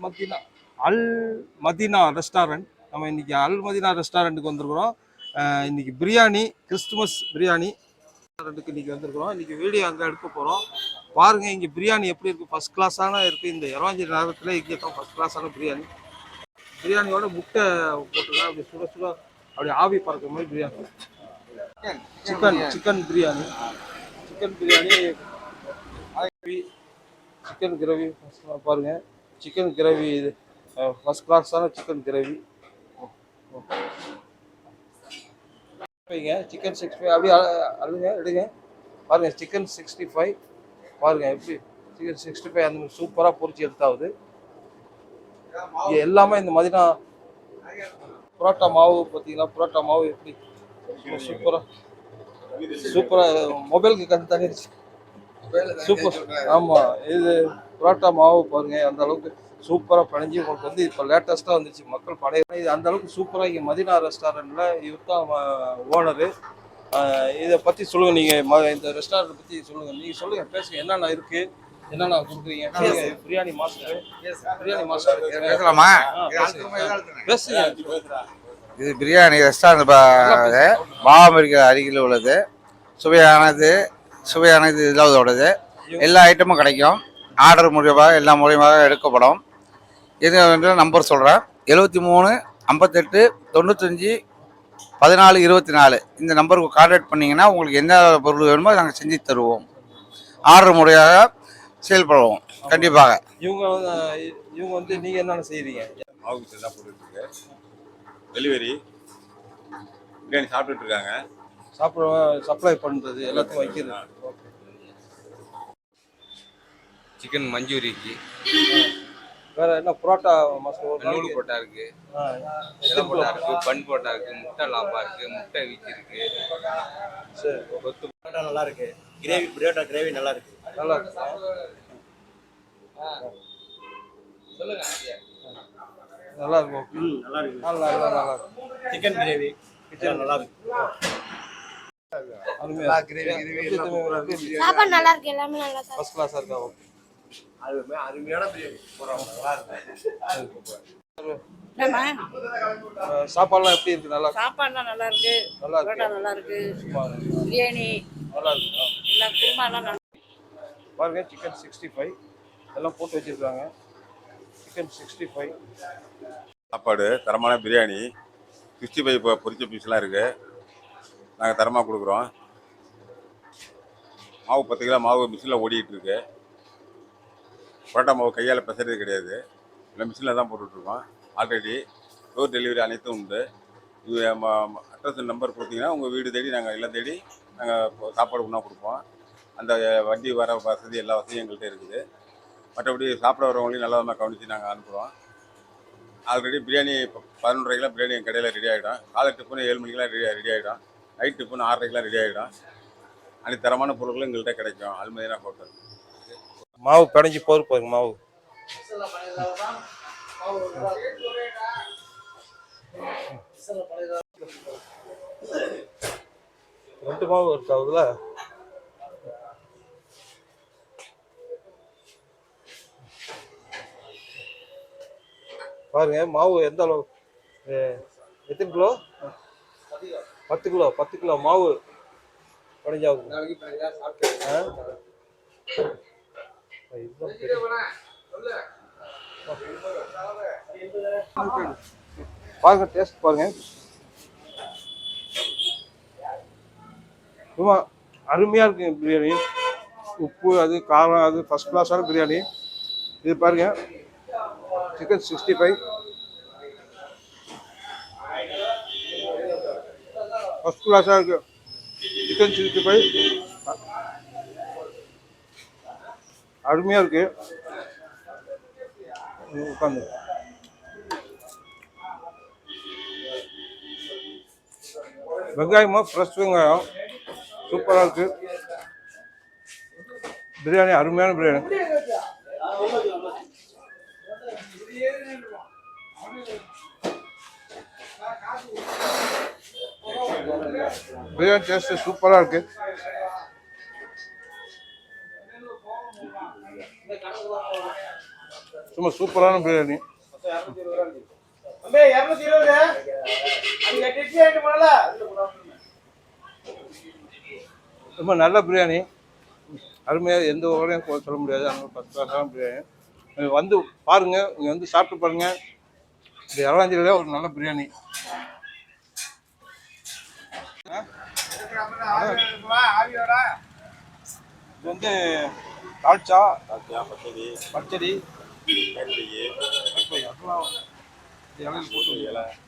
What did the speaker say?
Medina அல் Medina restaurant. நம்ம இன்னைக்கு அல் Medina ரெஸ்டாரண்ட்டுக்கு வந்திருக்கிறோம். இன்னைக்கு பிரியாணி, கிறிஸ்துமஸ் பிரியாணி ரெஸ்டாரண்ட்டுக்கு இன்னைக்கு வந்திருக்கிறோம். இன்னைக்கு வீடியோ அங்கே எடுக்க போகிறோம். பாருங்க இங்கே பிரியாணி எப்படி இருக்குது. ஃபர்ஸ்ட் கிளாஸான இருக்குது. இந்த இறவாஞ்சி நேரத்தில் இங்கே தான் ஃபர்ஸ்ட் கிளாஸான பிரியாணி. பிரியாணியோட முட்டை போட்டுருக்காங்க. அப்படி சுட சுட அப்படி ஆவி பறக்கிற மாதிரி biryani. Chicken biryani. Chicken biryani, chicken gravy பாருங்க. சிக்கன் கிரேவி இது ஃபர்ஸ்ட் கிளாஸான சிக்கன் கிரேவி. சிக்கன் 65 அப்படியே அழுங்க எடுங்க. பாருங்க சிக்கன் 65 பாருங்க எப்படி சிக்கன் 65 அந்த மாதிரி சூப்பராக பொரிச்சு எடுத்தாவது. இங்கே எல்லாமே இந்த மதினா புரோட்டா மாவு பார்த்தீங்கன்னா, புரோட்டா மாவு எப்படி சூப்பராக மொபைலுக்கு கண் தண்ணிடுச்சு. சூப்பர். ஆமாம், இது புரோட்டா மாவு பாருங்க அந்த அளவுக்கு சூப்பராக பணிஞ்சு உங்களுக்கு வந்து இப்போ லேட்டஸ்ட்டாக வந்துச்சு. மக்கள் பழைய இது அந்த அளவுக்கு சூப்பராக இங்கே மதினா ரெஸ்டாரண்ட்டில் இவர் தான் ஓனரு. இதை பற்றி சொல்லுங்கள். நீங்கள் இந்த ரெஸ்டாரண்ட் பற்றி சொல்லுங்கள். நீங்கள் சொல்லுங்கள், பேசுங்க. என்னென்ன இருக்குது, என்னென்ன கொடுக்குறீங்க. பிரியாணி மாஸ்டர், பிரியாணி மாஸ்டர் பேசலாமா? பேசுங்க. இது பிரியாணி ரெஸ்டாரண்ட் பாவமரிக்க அருகில் உள்ளது. சுவையானது இல்லாதோடது. எல்லா ஐட்டமும் கிடைக்கும். ஆர்டர் மூலியமாக எல்லா மூலியமாக எடுக்கப்படும். இது வந்து நம்பர் சொல்கிறேன். 73 58 95 14 24 இந்த நம்பருக்கு கான்டாக்ட் பண்ணிங்கன்னா உங்களுக்கு என்ன பொருள் வேணுமோ நாங்கள் செஞ்சு தருவோம். ஆர்டர் முறையாக செயல்படுவோம் கண்டிப்பாக. இவங்க வந்து நீங்கள் என்னென்ன செய்கிறீங்க? ஆஃபீஸில் தான் போட்டுட்ருக்கு. டெலிவரி பிரியாணி சாப்பிட்டுட்டு இருக்காங்க. சப்ளை பண்ணுறது எல்லாத்தையும் வைக்கிறது. சிக்கன் மஞ்சூரிக்கு வேற என்ன புரோட்டா மாஸ்டர்? நூல் போட்டா இருக்கு, எல்லாம் போட்டா இருக்கு, பன் போட்டா இருக்கு, முட்டை லாம்பா இருக்கு, முட்டை வீச்சு இருக்கு. சரி, கொத்து புரோட்டா நல்லா இருக்கு. கிரேவி புரோட்டா கிரேவி நல்லா இருக்கு. நல்லா இருக்கு. சொல்லுங்க. நல்லா இருக்கும். நல்லா இருக்கு. நல்லா இருக்கும். சிக்கன் கிரேவி நல்லா இருக்கு. சாப்பாடு நல்லா இருக்கு. எல்லாமே நல்லா இருக்கு. ஃபர்ஸ்ட் கிளாஸா இருக்கா? அருமையான பிரியாணி. நல்லா இருக்கு. சாப்பாடுலாம் எப்படி இருக்கு? நல்லா சாப்பாடுலாம் நல்லா இருக்கு. நல்லா இருக்கு. புரோட்டா நல்லா இருக்கு. பிரியாணி நல்லா இருக்கு. எல்லாம் குருமாலாம் நல்லா பாருங்க. சிக்கன் 65 எல்லாம் போட்டு வச்சிருக்காங்க. சிக்கன் 65 சாப்பாடு, தரமான பிரியாணி, 65 இப்போ பொரிச்ச பீஸ்லாம் இருக்குது. நாங்கள் தரமாக கொடுக்குறோம். மாவு 10 கிலோ மாவு மிஷினில் ஓடிக்கிட்டு இருக்கு. புரோட்டா மாவு கையால் பிசைறது கிடையாது, இல்லை மிஷினில் தான் போட்டுட்ருக்கோம். ஆல்ரெடி டோர் டெலிவரி அனைத்தும் உண்டு. இது அட்ரஸ் நம்பர் கொடுத்தீங்கன்னா உங்கள் வீடு தேடி நாங்கள் எல்லாம் தேடி நாங்கள் சாப்பாடு ஒன்றா கொடுப்போம். அந்த வண்டி வர வசதி எல்லா வசதியும் எங்கள்கிட்ட இருக்குது. மற்றபடி சாப்பிட வரவங்களையும் நல்ல விதமாக கவனித்து நாங்கள் அனுப்புகிறோம். ஆல்ரெடி பிரியாணி இப்போ 11:30 கிலோ பிரியாணி எங்கள் கடையில் ரெடி ஆகிடும். காலை டிஃபனு 7 மணிக்கெலாம் ரெடி ஆகிடும். நைட் டிஃபன் 6:30 ரெடி ஆகிடும். அனைத்து தரமான பொருட்களும் எங்கள்கிட்ட கிடைக்கும். அல் மதீனா ஹோட்டல். மாவு பிணைஞ்சி போருப்பாங்க. மாவு ரெண்டு மாவு இருக்காதுல. பாருங்க மாவு எந்த அளவு. எத்தனை கிலோ? 10 கிலோ மாவு பிணைஞ்சாகும். பாருங்க, டேஸ்ட் பாருங்க. ரொம்ப அருமையா இருக்கு பிரியாணி. உப்பு அது காரம் அது ஃபர்ஸ்ட் கிளாஸான பிரியாணி. இது பாருங்க சிக்கன் 65 ஃபர்ஸ்ட் கிளாஸாக இருக்கு. சிக்கன் 65 அருமையாக இருக்கு. உட்காந்து வெங்காயமா ஃப்ரெஷ் வெங்காயம் சூப்பராக இருக்கு. பிரியாணி அருமையான பிரியாணி. பிரியாணி டேஸ்ட் சூப்பராக இருக்கு. சும்மா சூப்பரான பிரியாணி. ரொம்ப நல்ல பிரியாணி, அருமையாக, எந்த வகையும் சொல்ல முடியாது. அதனால ஃபஸ்ட் கிளாஸான பிரியாணி. நீங்க வந்து பாருங்க, இங்கே வந்து சாப்பிட்டு பாருங்க. இந்த எரவாஞ்சேரியில ஒரு நல்ல பிரியாணி. இது வந்து தால்ச்சா, பச்சடி, அதெல்லாம் இலையில போட்டு